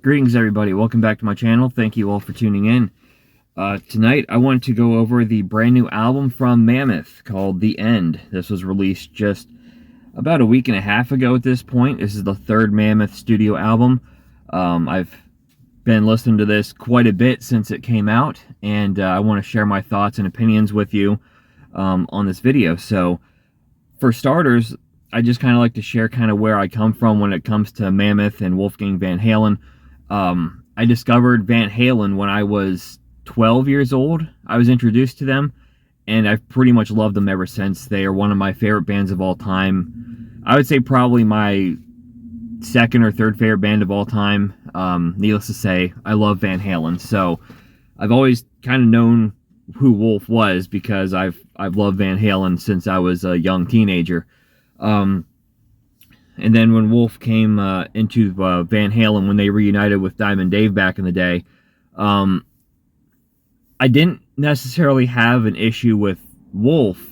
Greetings, everybody. Welcome back to my channel. Thank you all for tuning in. Tonight, I wanted to go over the brand new album from Mammoth called The End. This was released just about a week and a half ago at this point. This is the third Mammoth studio album. I've been listening to this quite a bit since it came out, and I want to share my thoughts and opinions with you on this video. So, for starters, I just kind of like to share kind of where I come from when it comes to Mammoth and Wolfgang Van Halen. I discovered Van Halen when I was 12 years old. I was introduced to them, and I've pretty much loved them ever since. They are one of my favorite bands of all time. I would say probably my second or third favorite band of all time. Needless to say, I love Van Halen. So I've always kind of known who Wolf was because I've loved Van Halen since I was a young teenager. And then when Wolf came into Van Halen, when they reunited with Diamond Dave back in the day, I didn't necessarily have an issue with Wolf.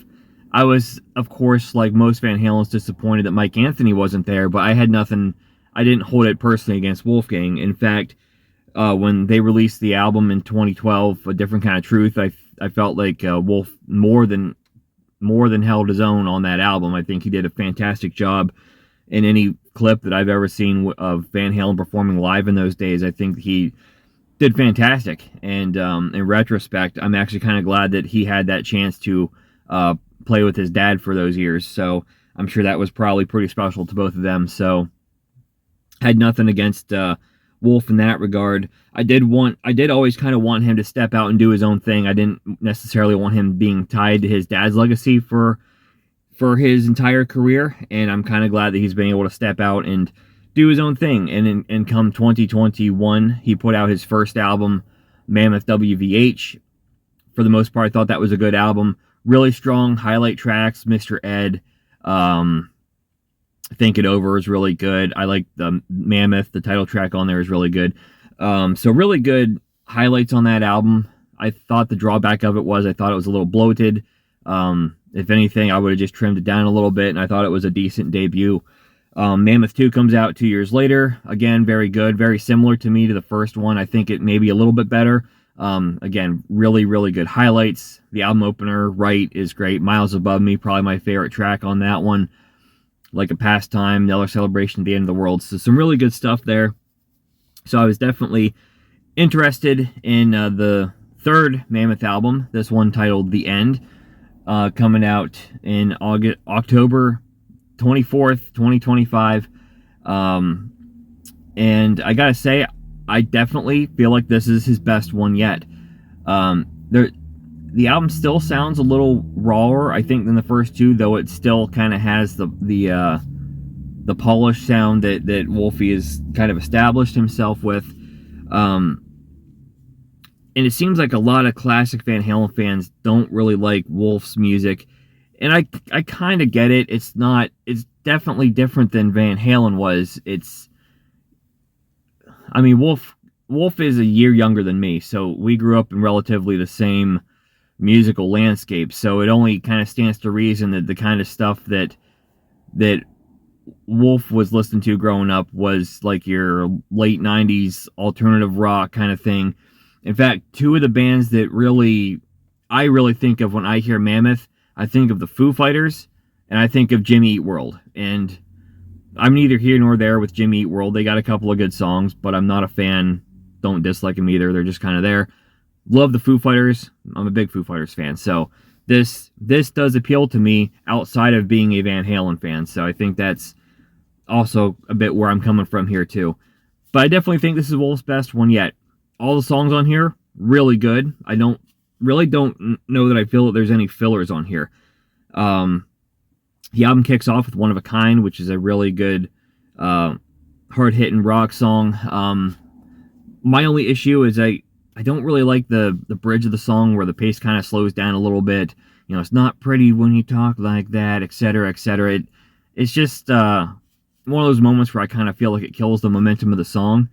I was, of course, like most Van Halens, disappointed that Mike Anthony wasn't there, but I had nothing, I didn't hold it personally against Wolfgang. In fact, when they released the album in 2012, A Different Kind of Truth, I felt like Wolf more than held his own on that album. I think he did a fantastic job in any clip that I've ever seen of Van Halen performing live in those days. I think he did fantastic, and in retrospect, I'm actually kind of glad that he had that chance to play with his dad for those years, so I'm sure that was probably pretty special to both of them. So I had nothing against Wolf in that regard. I did always kind of want him to step out and do his own thing. I didn't necessarily want him being tied to his dad's legacy for his entire career, and I'm kind of glad that he's been able to step out and do his own thing. And come 2021, he put out his first album, Mammoth WVH. For the most part, I thought that was a good album. Really strong highlight tracks. Mr. Ed, Think It Over is really good. I like the Mammoth, the title track on there is really good. So really good highlights on that album. I thought the drawback of it was I thought it was a little bloated. If anything, I would have just trimmed it down a little bit, and I thought it was a decent debut. Mammoth 2 comes out 2 years later. Again, very good. Very similar to me to the first one. I think it may be a little bit better. Again, really, really good highlights. The album opener, Right, is great. Miles Above Me, probably my favorite track on that one. Like a Pastime, Another Celebration at the End of the World. So some really good stuff there. So I was definitely interested in the third Mammoth album, this one titled The End, coming out in October 24th, 2025. And I gotta say, I definitely feel like this is his best one yet. The album still sounds a little rawer, I think, than the first two, though it still kind of has the polished sound that Wolfie has kind of established himself with. And it seems like a lot of classic Van Halen fans don't really like Wolf's music, and I kind of get it. It's definitely different than Van Halen was. I mean, Wolf is a year younger than me, so we grew up in relatively the same musical landscape, so it only kind of stands to reason that the kind of stuff that Wolf was listening to growing up was like your late 90s alternative rock kind of thing. In fact, two of the bands that I really think of when I hear Mammoth, I think of the Foo Fighters, and I think of Jimmy Eat World. And I'm neither here nor there with Jimmy Eat World. They got a couple of good songs, but I'm not a fan. Don't dislike them either. They're just kind of there. Love the Foo Fighters. I'm a big Foo Fighters fan. So this does appeal to me outside of being a Van Halen fan. So I think that's also a bit where I'm coming from here too. But I definitely think this is Wolf's best one yet. All the songs on here, really good. I don't know that I feel that there's any fillers on here. The album kicks off with One of a Kind, which is a really good hard-hitting rock song. My only issue is I don't really like the bridge of the song where the pace kind of slows down a little bit. You know, it's not pretty when you talk like that, etc., etc. It's just one of those moments where I kind of feel like it kills the momentum of the song.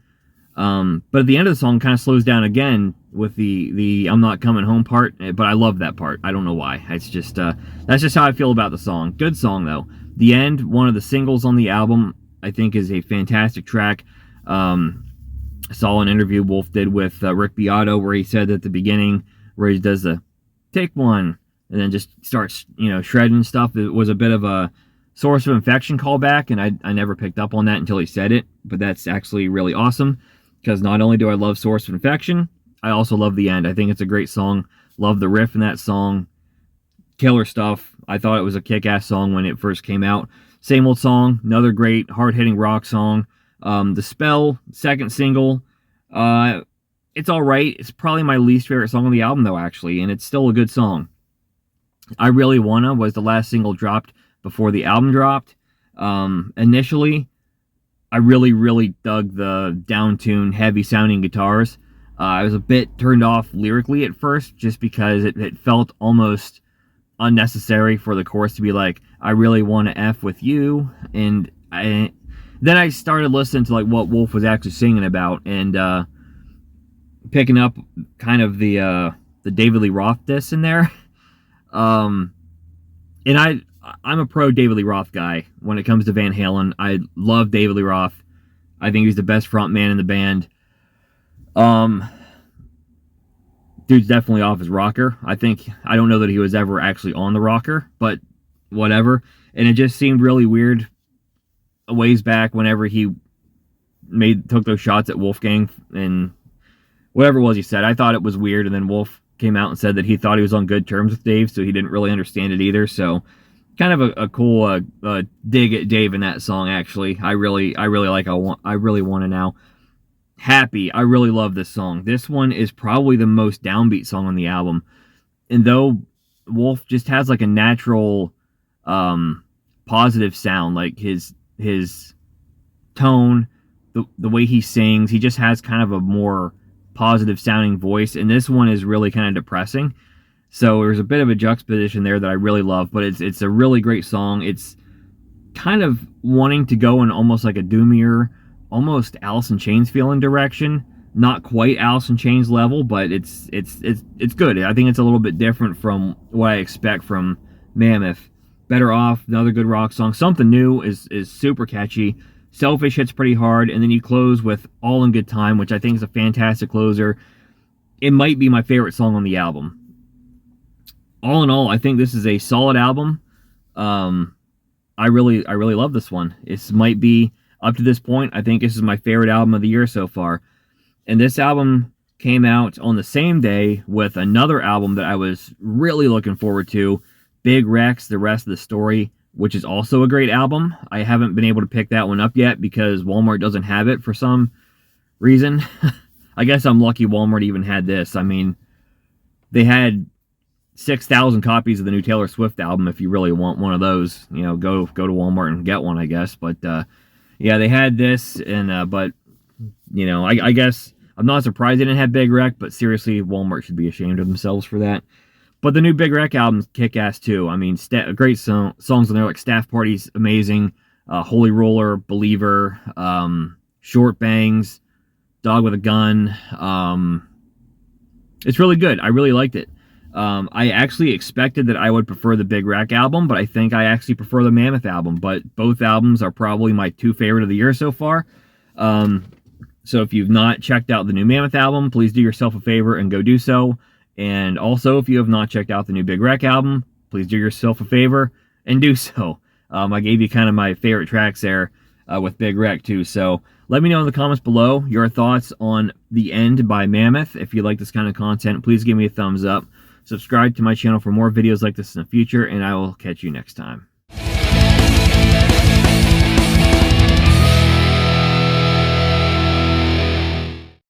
But at the end of the song, kind of slows down again with the I'm Not Coming Home part. But I love that part. I don't know why. It's just that's just how I feel about the song. Good song though. The End, one of the singles on the album, I think is a fantastic track. I saw an interview Wolf did with Rick Beato where he said at the beginning, where he does the take one and then just starts, shredding stuff. It was a bit of a source of infection callback, and I never picked up on that until he said it. But that's actually really awesome because not only do I love Source of Infection, I also love the end. I think it's a great song. Love the riff in that song. Killer stuff. I thought it was a kick-ass song when it first came out. Same old song. Another great hard-hitting rock song. The Spell, second single. It's all right. It's probably my least favorite song on the album, though, actually, and it's still a good song. I Really Wanna was the last single dropped before the album dropped. Initially, I really dug the down-tuned, heavy-sounding guitars. I was a bit turned off lyrically at first, just because it felt almost unnecessary for the chorus to be like, I really want to F with you, and then I started listening to like what Wolf was actually singing about, and picking up kind of the David Lee Roth diss in there. And I'm a pro David Lee Roth guy when it comes to Van Halen. I love David Lee Roth. I think he's the best front man in the band. Dude's definitely off his rocker. I don't know that he was ever actually on the rocker, but whatever. And it just seemed really weird a ways back whenever he took those shots at Wolfgang and whatever it was he said. I thought it was weird, and then Wolf came out and said that he thought he was on good terms with Dave, so he didn't really understand it either. So kind of a cool dig at Dave in that song, actually. I really like I Really Wanna Now. Happy. I really love this song. This one is probably the most downbeat song on the album. And though Wolf just has like a natural positive sound, like his tone, the way he sings, he just has kind of a more positive sounding voice, and this one is really kind of depressing. So there's a bit of a juxtaposition there that I really love, but it's a really great song. It's kind of wanting to go in almost like a doomier, almost Alice in Chains feeling direction. Not quite Alice in Chains level, but it's good. I think it's a little bit different from what I expect from Mammoth. Better Off, another good rock song. Something New is super catchy. Selfish hits pretty hard, and then you close with All in Good Time, which I think is a fantastic closer. It might be my favorite song on the album. All in all, I think this is a solid album. I really love this one. This might be, up to this point, I think this is my favorite album of the year so far. And this album came out on the same day with another album that I was really looking forward to, Big Rex, The Rest of the Story, which is also a great album. I haven't been able to pick that one up yet because Walmart doesn't have it for some reason. I guess I'm lucky Walmart even had this. I mean, they had 6,000 copies of the new Taylor Swift album. If you really want one of those, go to Walmart and get one, I guess. But yeah, they had this, and but I guess I'm not surprised they didn't have Big Wreck, but seriously, Walmart should be ashamed of themselves for that. But the new Big Wreck album's kick-ass too. I mean, great songs on there, like Staff Party's amazing, Holy Roller, Believer, Short Bangs, Dog with a Gun. It's really good. I really liked it. I actually expected that I would prefer the Big Wreck album, but I think I actually prefer the Mammoth album. But both albums are probably my two favorite of the year so far. So if you've not checked out the new Mammoth album, please do yourself a favor and go do so. And also, if you have not checked out the new Big Wreck album, please do yourself a favor and do so. I gave you kind of my favorite tracks there with Big Wreck too. So let me know in the comments below your thoughts on The End by Mammoth. If you like this kind of content, please give me a thumbs up. Subscribe to my channel for more videos like this in the future, and I will catch you next time.